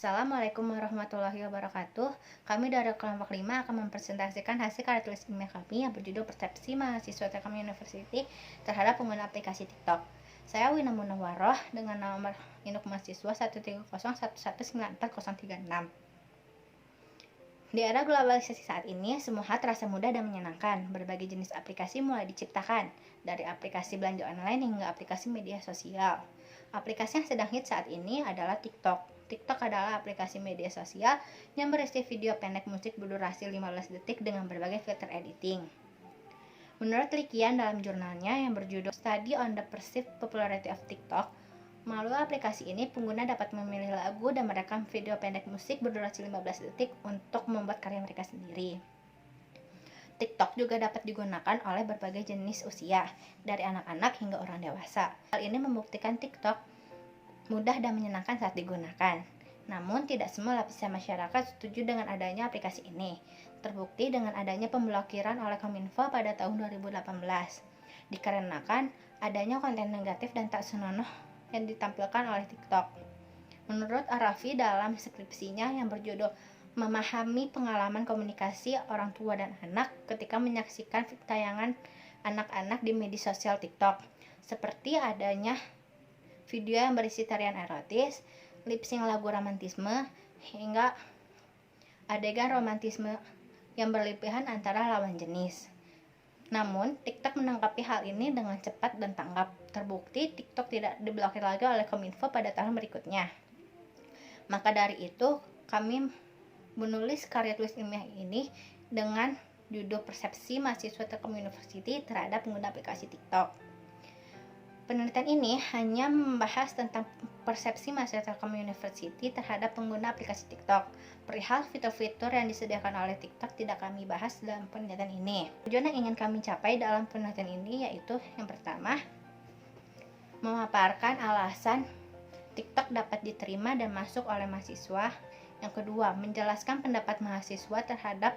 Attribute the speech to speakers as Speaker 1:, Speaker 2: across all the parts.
Speaker 1: Assalamualaikum warahmatullahi wabarakatuh. Kami dari kelompok 5 akan mempresentasikan hasil karya tulis ilmiah kami yang berjudul Persepsi Mahasiswa Telkom University terhadap pengguna aplikasi TikTok. Saya Wina Munawwaroh dengan nomor induk mahasiswa 13011194036. Di era globalisasi saat ini, semua hal terasa mudah dan menyenangkan. Berbagai jenis aplikasi mulai diciptakan, dari aplikasi belanja online hingga aplikasi media sosial. Aplikasi yang sedang hit saat ini adalah TikTok. TikTok adalah aplikasi media sosial yang berisi video pendek musik berdurasi 15 detik dengan berbagai filter editing. Menurut penelitian dalam jurnalnya yang berjudul Study on the Perceived Popularity of TikTok, melalui aplikasi ini pengguna dapat memilih lagu dan merekam video pendek musik berdurasi 15 detik untuk membuat karya mereka sendiri. TikTok juga dapat digunakan oleh berbagai jenis usia, dari anak-anak hingga orang dewasa. Hal ini membuktikan TikTok mudah dan menyenangkan saat digunakan. Namun, tidak semua lapisan masyarakat setuju dengan adanya aplikasi ini. Terbukti dengan adanya pemblokiran oleh Kominfo pada tahun 2018. Dikarenakan adanya konten negatif dan tak senonoh yang ditampilkan oleh TikTok. Menurut Arafi dalam skripsinya yang berjudul Memahami Pengalaman Komunikasi Orang Tua dan Anak ketika menyaksikan tayangan anak-anak di media sosial TikTok, seperti adanya video yang berisi tarian erotis, lip sync lagu romantisme, hingga adegan romantisme yang berlebihan antara lawan jenis. Namun, TikTok menanggapi hal ini dengan cepat dan tanggap. Terbukti, TikTok tidak diblokir lagi oleh Kominfo pada tahun berikutnya. Maka dari itu, kami menulis karya tulis ilmiah ini dengan judul Persepsi Mahasiswa Telkom University terhadap pengguna aplikasi TikTok. Penelitian ini hanya membahas tentang persepsi mahasiswa Telkom University terhadap pengguna aplikasi TikTok. Perihal fitur-fitur yang disediakan oleh TikTok tidak kami bahas dalam penelitian ini. Tujuan yang ingin kami capai dalam penelitian ini yaitu yang pertama, memaparkan alasan TikTok dapat diterima dan masuk oleh mahasiswa. Yang kedua, menjelaskan pendapat mahasiswa terhadap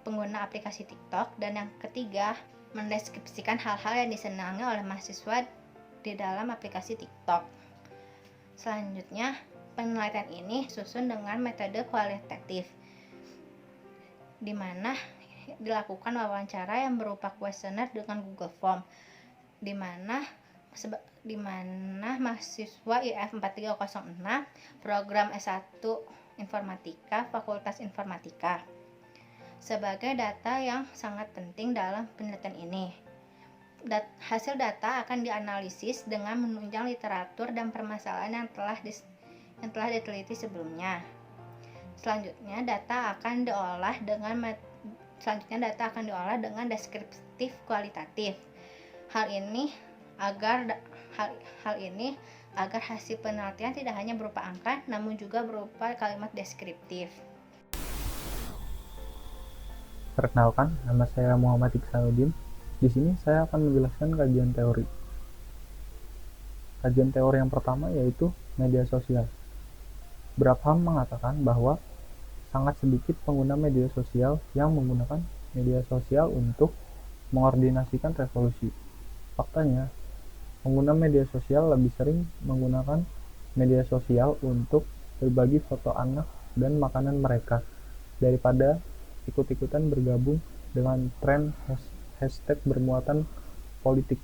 Speaker 1: pengguna aplikasi TikTok. Dan yang ketiga, mendeskripsikan hal-hal yang disenangi oleh mahasiswa di dalam aplikasi TikTok. Selanjutnya, penelitian ini susun dengan metode kualitatif, di mana dilakukan wawancara yang berupa kuesioner dengan Google Form, di mana mahasiswa IF 4306 program S1 Informatika Fakultas Informatika. Sebagai data yang sangat penting dalam penelitian ini, hasil data akan dianalisis dengan menunjang literatur dan permasalahan yang telah diteliti sebelumnya. Selanjutnya, data akan diolah dengan deskriptif kualitatif. Hal ini agar hasil penelitian tidak hanya berupa angka, namun juga berupa kalimat deskriptif.
Speaker 2: Perkenalkan, nama saya Muhammad Iksanuddin. Di sini saya akan menjelaskan kajian teori. Kajian teori yang pertama yaitu media sosial. Brabham mengatakan bahwa sangat sedikit pengguna media sosial yang menggunakan media sosial untuk mengordinasikan revolusi. Faktanya, pengguna media sosial lebih sering menggunakan media sosial untuk berbagi foto anak dan makanan mereka daripada ikut-ikutan bergabung dengan tren hashtag bermuatan politik.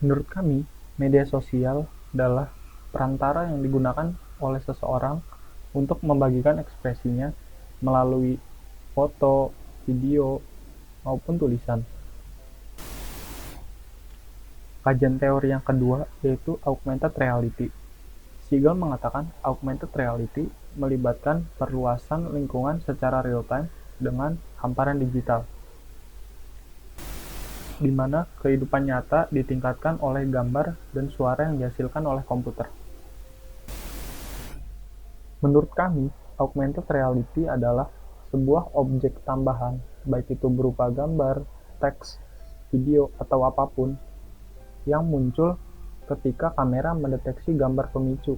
Speaker 2: Menurut kami, media sosial adalah perantara yang digunakan oleh seseorang untuk membagikan ekspresinya melalui foto, video, maupun tulisan. Kajian teori yang kedua yaitu augmented reality. Siegel mengatakan augmented reality melibatkan perluasan lingkungan secara real-time dengan hamparan digital, di mana kehidupan nyata ditingkatkan oleh gambar dan suara yang dihasilkan oleh komputer. Menurut kami, augmented reality adalah sebuah objek tambahan, baik itu berupa gambar, teks, video, atau apapun, yang muncul ketika kamera mendeteksi gambar pemicu.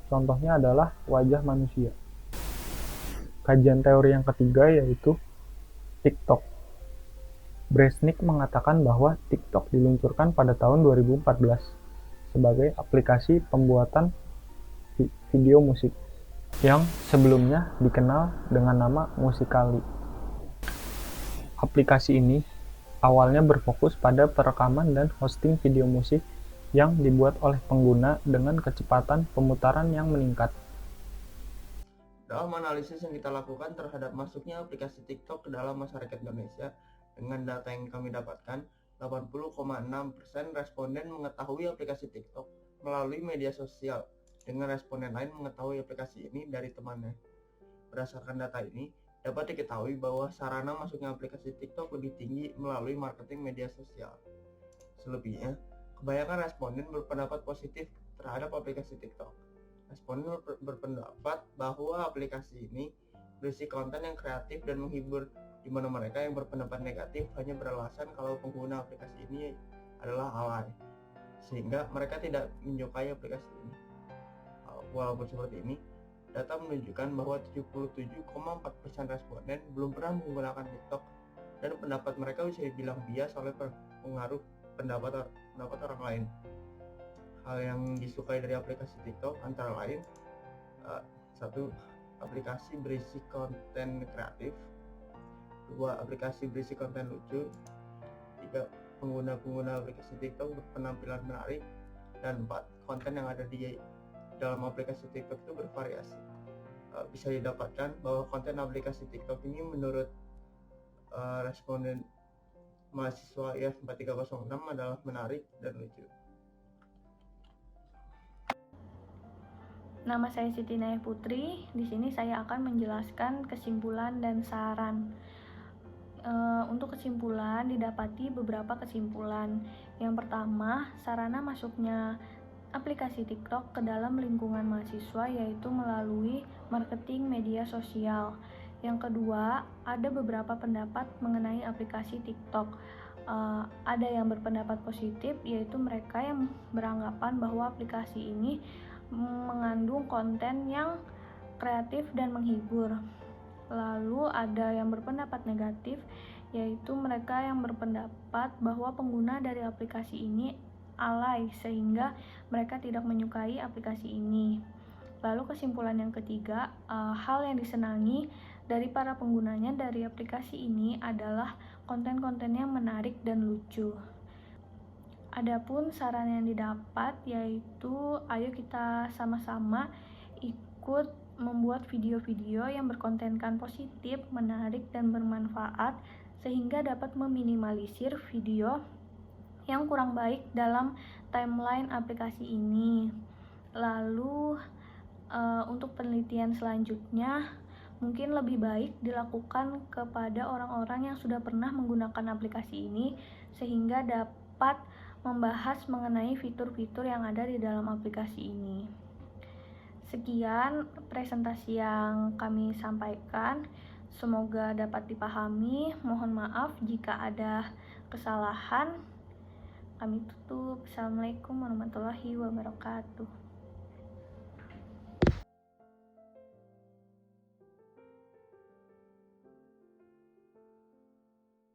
Speaker 2: Contohnya adalah wajah manusia. Kajian teori yang ketiga yaitu TikTok. Bresnik mengatakan bahwa TikTok diluncurkan pada tahun 2014 sebagai aplikasi pembuatan video musik yang sebelumnya dikenal dengan nama Musical.ly. Aplikasi ini awalnya berfokus pada perekaman dan hosting video musik yang dibuat oleh pengguna dengan kecepatan pemutaran yang meningkat.
Speaker 3: Dalam analisis yang kita lakukan terhadap masuknya aplikasi TikTok ke dalam masyarakat Indonesia, dengan data yang kami dapatkan, 80,6% responden mengetahui aplikasi TikTok melalui media sosial, dengan responden lain mengetahui aplikasi ini dari temannya. Berdasarkan data ini, dapat diketahui bahwa sarana masuknya aplikasi TikTok lebih tinggi melalui marketing media sosial. Selebihnya, kebanyakan responden berpendapat positif terhadap aplikasi TikTok. Responden berpendapat bahwa aplikasi ini berisi konten yang kreatif dan menghibur, di mana mereka yang berpendapat negatif hanya beralasan kalau pengguna aplikasi ini adalah alay, sehingga mereka tidak menyukai aplikasi ini. Walaupun seperti ini, data menunjukkan bahwa 77,4% responden belum pernah menggunakan TikTok, dan pendapat mereka bisa dibilang bias oleh pengaruh pendapat orang lain. Hal yang disukai dari aplikasi TikTok antara lain, 1. Aplikasi berisi konten kreatif. 2. Aplikasi berisi konten lucu. 3. Pengguna-pengguna aplikasi TikTok berpenampilan menarik. Dan 4. Konten yang ada di dalam aplikasi TikTok itu bervariasi. Bisa didapatkan bahwa konten aplikasi TikTok ini menurut responden mahasiswa IF 4306 adalah menarik dan lucu.
Speaker 1: Nama saya Siti Naya Putri. Di sini saya akan menjelaskan kesimpulan dan saran. Untuk kesimpulan, didapati beberapa kesimpulan. Yang pertama, sarana masuknya aplikasi TikTok ke dalam lingkungan mahasiswa yaitu melalui marketing media sosial. Yang kedua, ada beberapa pendapat mengenai aplikasi TikTok. Ada yang berpendapat positif, yaitu mereka yang beranggapan bahwa aplikasi ini mengandung konten yang kreatif dan menghibur. Lalu ada yang berpendapat negatif, yaitu mereka yang berpendapat bahwa pengguna dari aplikasi ini alay sehingga mereka tidak menyukai aplikasi ini. Lalu kesimpulan yang ketiga, hal yang disenangi dari para penggunanya dari aplikasi ini adalah konten-konten yang menarik dan lucu. Adapun saran yang didapat yaitu ayo kita sama-sama ikut membuat video-video yang berkontenkan positif, menarik dan bermanfaat sehingga dapat meminimalisir video yang kurang baik dalam timeline aplikasi ini. Lalu untuk penelitian selanjutnya mungkin lebih baik dilakukan kepada orang-orang yang sudah pernah menggunakan aplikasi ini sehingga dapat membahas mengenai fitur-fitur yang ada di dalam aplikasi ini. Sekian presentasi yang kami sampaikan. Semoga dapat dipahami. Mohon maaf jika ada kesalahan. Kami tutup. Assalamualaikum warahmatullahi wabarakatuh.